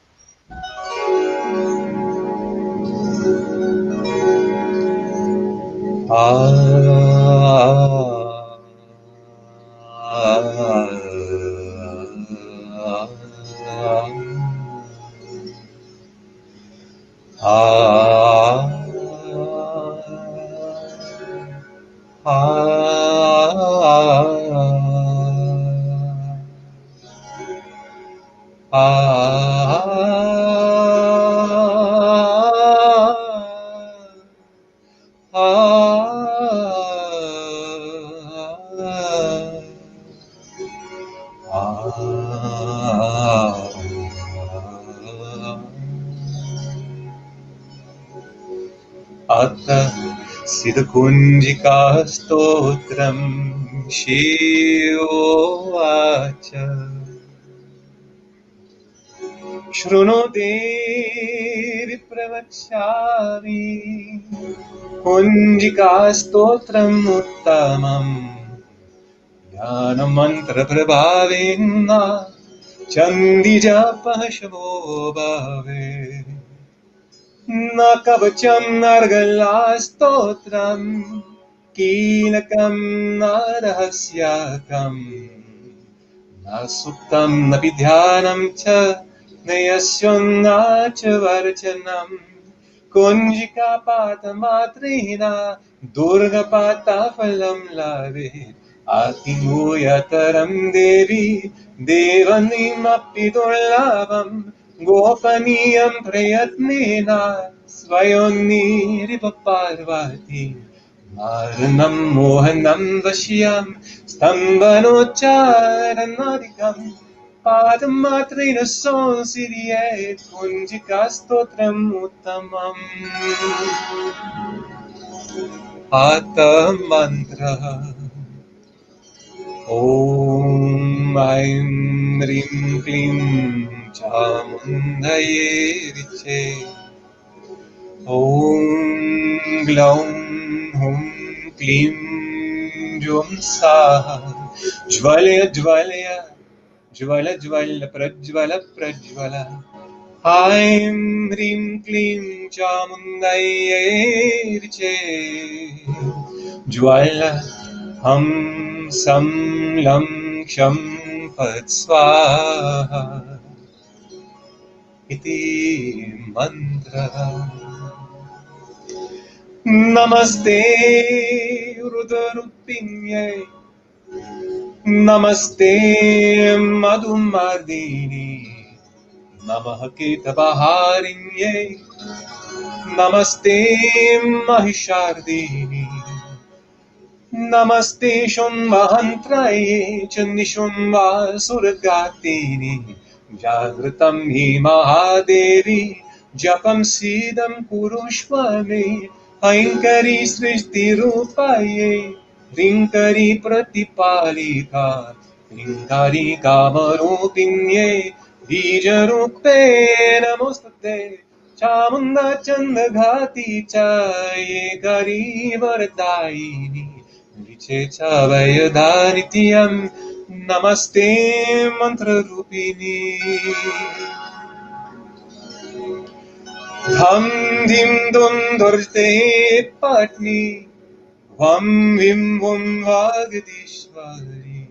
Siddhakunjika stotram Shivovacha Shrunote vipravachami Kunjika stotram uttamam Jnana mantra prabhavena Chandi japa shavo bhave Na kavacham nargala stotram Kilakam narhasyakam Na suktam na vidhyanam cha Nayasyonna cha varchanam Kunjika pata matrina Durga pata phalam lave Atimuyataram devi Devanim apidurlabam Gopaniyam prayatnena Svayonniripa parvati Maranam mohanam vashyam Stambanocharanadikam Padamatrina sonsiryet Kunjika stotram uttamam Ata mantra Om Aim Rim Klim Chamundaye Riche Om Glaum Hum Klim Jum Sa Jvalya Jvalya Jvala Jvala Prajvala Prajvala Aim Rim Klim Chamundaye Riche Jvala Ham Sam Lam Ksham Pad Swaha Iti Mantra Namaste Rudarupinye Namaste Madhumardini Namaha Ketabaharinye Namaste Mahishardini Namaste Shumvahantraye Chanishumva Surgatini Jagratam hi Mahadevi Japam Sidam Kurushvame Ainkari Srishti Rupaye Rinkari Pratipalika Rinkari Kamarupinye Bijarupe Namostate Chamunda Chandaghati Chaye Kari Vardaini Viche Chavayadhanitiyam Namaste Mantra Rupini Dham dhim dum dorte patni, vam vim vum vagadishvari,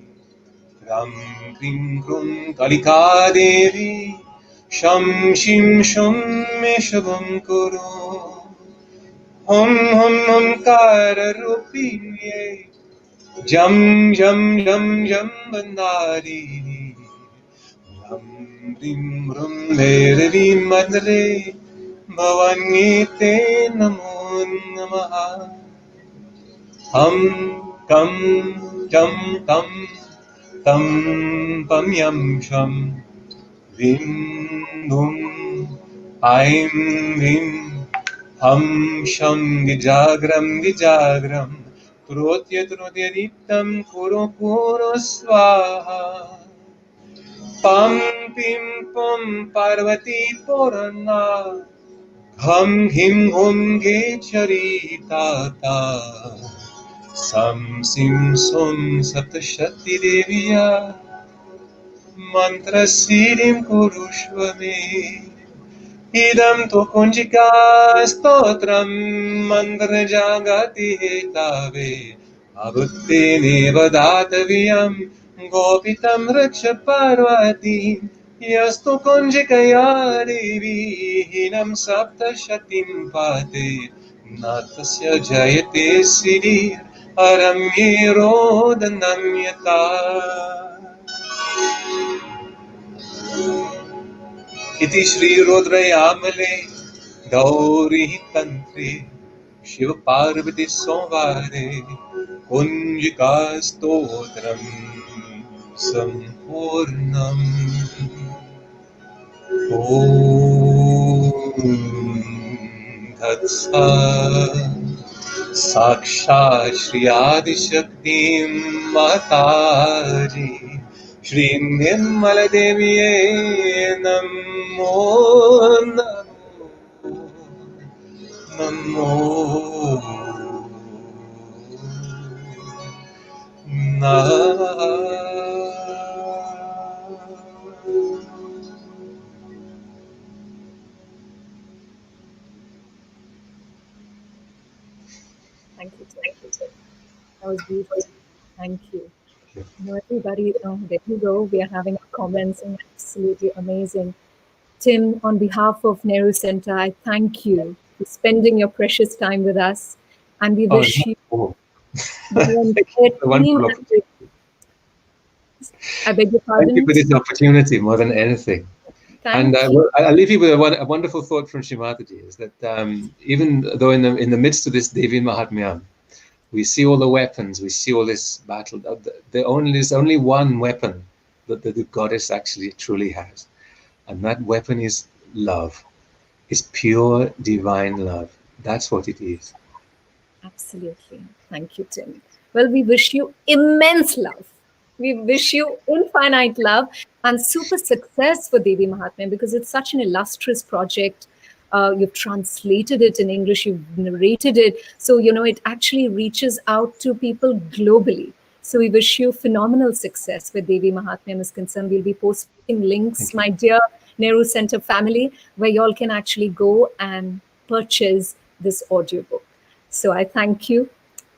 ram krim krum kalika devi, sham shim shum me shabam kuro, hum kara rupinye, jam jam jam jam bandari, ram rim rum devi madre, bhavanyete namo namaha. Hum kam jam tam tam pam yam sham vim dum aim vim hum sham gijagram trotya diptam kuro swaha pam pim pum parvati purana hum him hum ge charitata sam sim sum saptashati deviya mantra siddhim kurushvame idam tu kunjika stotram mantra jagati hetave avutte nevadatviyam gopitam raksha parvati yastu kunjikaya devi hinam saptashatim pate natasya jayate siddhir aramyerodanamyata. इति श्री रुद्रयामले गौरी तंत्रे शिव पार्वती संवारे कुंजिका स्तोत्रम संपूर्णम। ओम तत्सत्। साक्षात् श्री आदिशक्ति माताजी श्री निर्मल देविये नमो नमो नमः। Thank you, Tim. That was beautiful. Thank you. Everybody, there you go. We are having comments and absolutely amazing. Tim, on behalf of Nehru Centre, I thank you for spending your precious time with us. And we wish you I beg your pardon. Thank you for this opportunity more than anything. Thank you. I'll leave you with a wonderful thought from Shrimataji, is that even though in the midst of this Devi Mahatmyam, we see all the weapons, we see all this battle, there's only one weapon that the goddess actually truly has. And that weapon is love. It's pure divine love. That's what it is. Absolutely. Thank you, Tim. Well, we wish you immense love. We wish you infinite love and super success for Devi Mahatmya, because it's such an illustrious project. You've translated it in English, you've narrated it. So, it actually reaches out to people globally. So we wish you phenomenal success with Devi Mahatmya is concerned. We'll be posting links, my dear Nehru Centre family, where y'all can actually go and purchase this audiobook. So I thank you.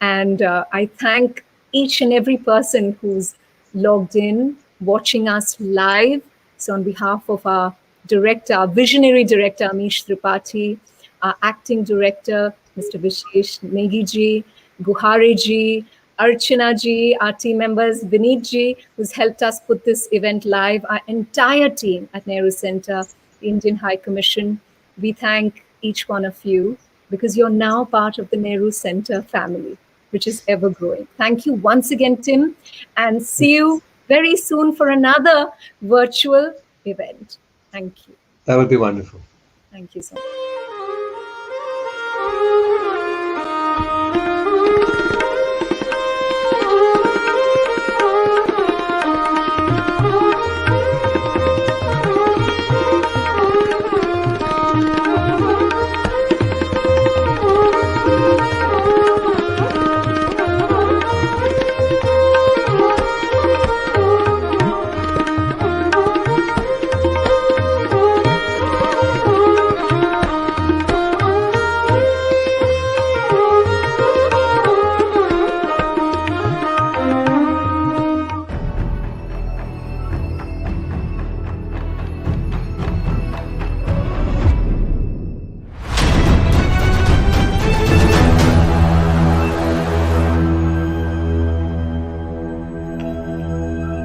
And I thank each and every person who's logged in, watching us live. So on behalf of our director, our visionary director, Amish Tripathi, our acting director, Mr. Vishesh Negi-ji, Guhari-ji, Archana-ji, our team members, Vineet-ji, who's helped us put this event live, our entire team at Nehru Centre, the Indian High Commission, we thank each one of you, because you're now part of the Nehru Centre family, which is ever growing. Thank you once again, Tim, and see you very soon for another virtual event. Thank you. That would be wonderful. Thank you so much.